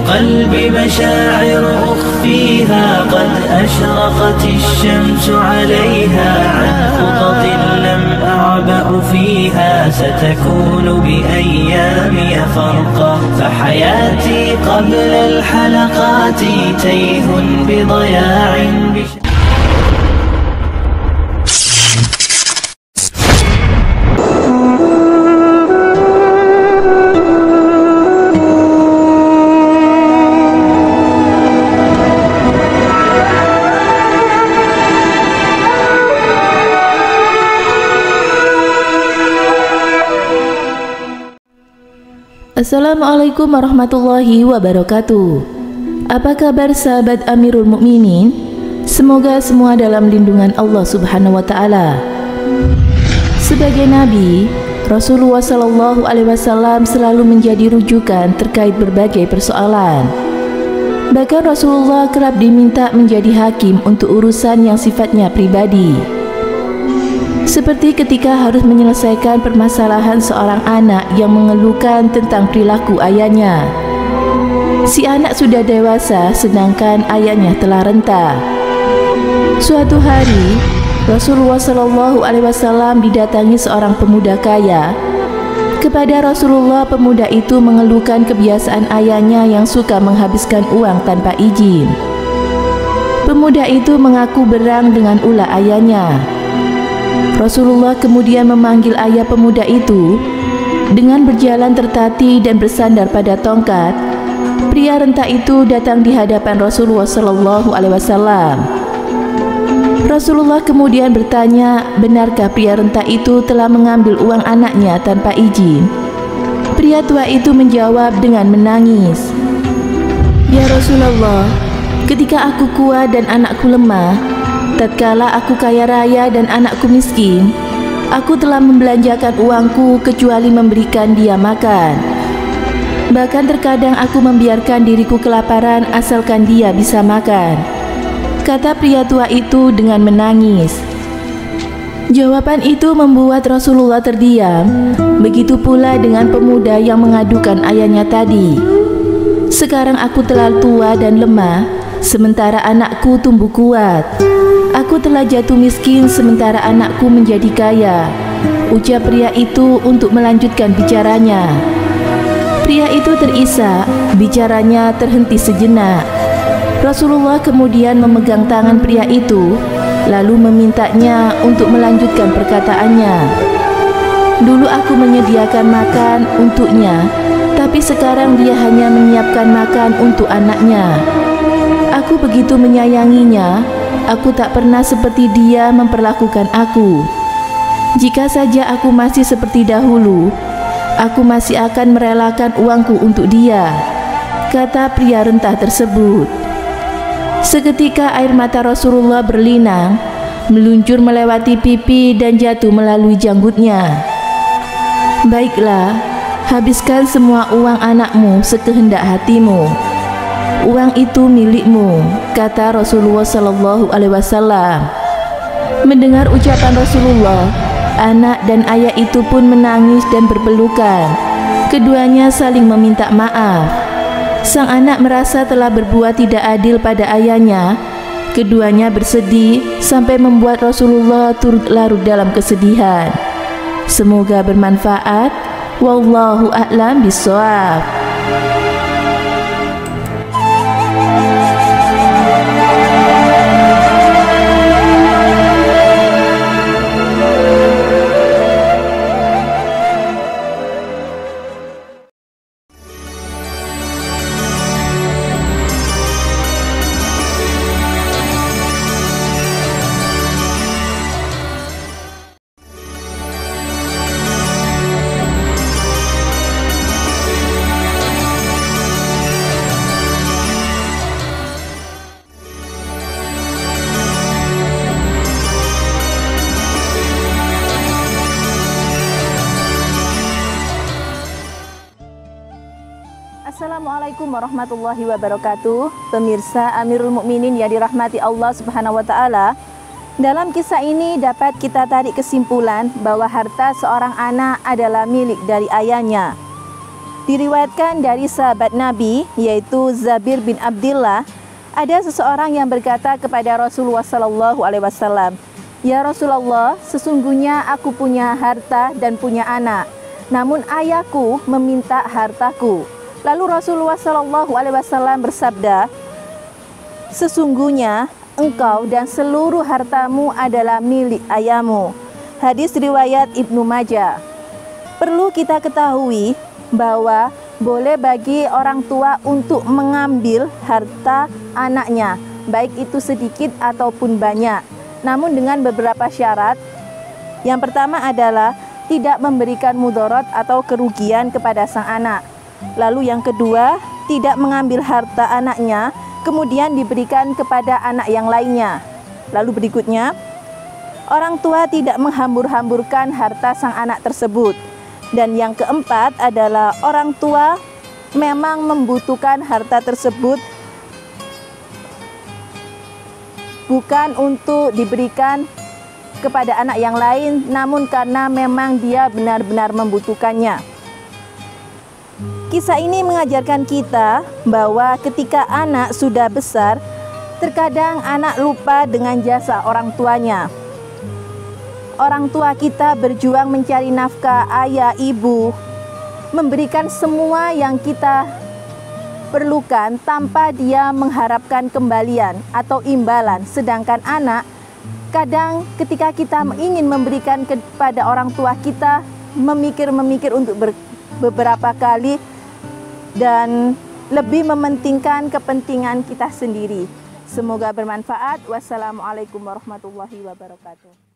قلبي مشاعر أخفيها قد أشرقت الشمس عليها عن خطط لم أعبأ فيها ستكون بأيامي فرقا فحياتي قبل الحلقات تيه بضياع Assalamualaikum warahmatullahi wabarakatuh. Apa kabar sahabat Amirul Mukminin? Semoga semua dalam lindungan Allah Subhanahu wa taala. Sebagai nabi, Rasulullah sallallahu alaihi wasallam selalu menjadi rujukan terkait berbagai persoalan. Bahkan Rasulullah kerap diminta menjadi hakim untuk urusan yang sifatnya pribadi. Seperti ketika harus menyelesaikan permasalahan seorang anak yang mengeluhkan tentang perilaku ayahnya. Si anak sudah dewasa sedangkan ayahnya telah renta. Suatu hari, Rasulullah Shallallahu Alaihi Wasallam didatangi seorang pemuda kaya. Kepada Rasulullah, pemuda itu mengeluhkan kebiasaan ayahnya yang suka menghabiskan uang tanpa izin. Pemuda itu mengaku berang dengan ulah ayahnya. Rasulullah kemudian memanggil ayah pemuda itu. Dengan berjalan tertati dan bersandar pada tongkat, pria renta itu datang di hadapan Rasulullah Shallallahu Alaihi Wasallam. Rasulullah kemudian bertanya, benarkah pria renta itu telah mengambil uang anaknya tanpa izin? Pria tua itu menjawab dengan menangis, "Ya Rasulullah, ketika aku kuat dan anakku lemah, tatkala aku kaya raya dan anakku miskin, aku telah membelanjakan uangku kecuali memberikan dia makan. Bahkan terkadang aku membiarkan diriku kelaparan asalkan dia bisa makan," kata pria tua itu dengan menangis. Jawaban itu membuat Rasulullah terdiam. Begitu pula dengan pemuda yang mengadukan ayahnya tadi. "Sekarang aku telah tua dan lemah, sementara anakku tumbuh kuat. Aku telah jatuh miskin sementara anakku menjadi kaya," ucap pria itu untuk melanjutkan bicaranya. Pria itu terisak, bicaranya terhenti sejenak. Rasulullah kemudian memegang tangan pria itu, lalu memintanya untuk melanjutkan perkataannya. "Dulu aku menyediakan makan untuknya, tapi sekarang dia hanya menyiapkan makan untuk anaknya. Aku begitu menyayanginya, aku tak pernah seperti dia memperlakukan aku. Jika saja aku masih seperti dahulu, aku masih akan merelakan uangku untuk dia," kata pria renta tersebut. Seketika air mata Rasulullah berlinang, meluncur melewati pipi dan jatuh melalui janggutnya. "Baiklah, habiskan semua uang anakmu sekehendak hatimu. Uang itu milikmu," kata Rasulullah Shallallahu Alaihi Wasallam. Mendengar ucapan Rasulullah, anak dan ayah itu pun menangis dan berpelukan. Keduanya saling meminta maaf. Sang anak merasa telah berbuat tidak adil pada ayahnya. Keduanya bersedih sampai membuat Rasulullah turut larut dalam kesedihan. Semoga bermanfaat. Wallahu a'lam bishawab. Assalamualaikum warahmatullahi wabarakatuh. Pemirsa Amirul Mukminin yang dirahmati Allah Subhanahu wa taala. Dalam kisah ini dapat kita tarik kesimpulan bahwa harta seorang anak adalah milik dari ayahnya. Diriwayatkan dari sahabat Nabi, yaitu Zabir bin Abdillah, ada seseorang yang berkata kepada Rasulullah SAW, "Ya Rasulullah, sesungguhnya aku punya harta dan punya anak, namun ayahku meminta hartaku." Lalu Rasulullah SAW bersabda, "Sesungguhnya engkau dan seluruh hartamu adalah milik ayahmu." Hadis riwayat Ibnu Majah. Perlu kita ketahui bahwa boleh bagi orang tua untuk mengambil harta anaknya, baik itu sedikit ataupun banyak, namun dengan beberapa syarat. Yang pertama adalah tidak memberikan mudarat atau kerugian kepada sang anak. Lalu yang kedua, tidak mengambil harta anaknya kemudian diberikan kepada anak yang lainnya. Lalu berikutnya, orang tua tidak menghambur-hamburkan harta sang anak tersebut. Dan yang keempat adalah orang tua memang membutuhkan harta tersebut bukan untuk diberikan kepada anak yang lain, namun karena memang dia benar-benar membutuhkannya. Kisah ini mengajarkan kita bahwa ketika anak sudah besar, terkadang anak lupa dengan jasa orang tuanya. Orang tua kita berjuang mencari nafkah, ayah, ibu, memberikan semua yang kita perlukan tanpa dia mengharapkan kembalian atau imbalan. Sedangkan anak, kadang ketika kita ingin memberikan kepada orang tua kita, memikir-memikir untuk beberapa kali dan lebih mementingkan kepentingan kita sendiri. Semoga bermanfaat. Wassalamualaikum warahmatullahi wabarakatuh.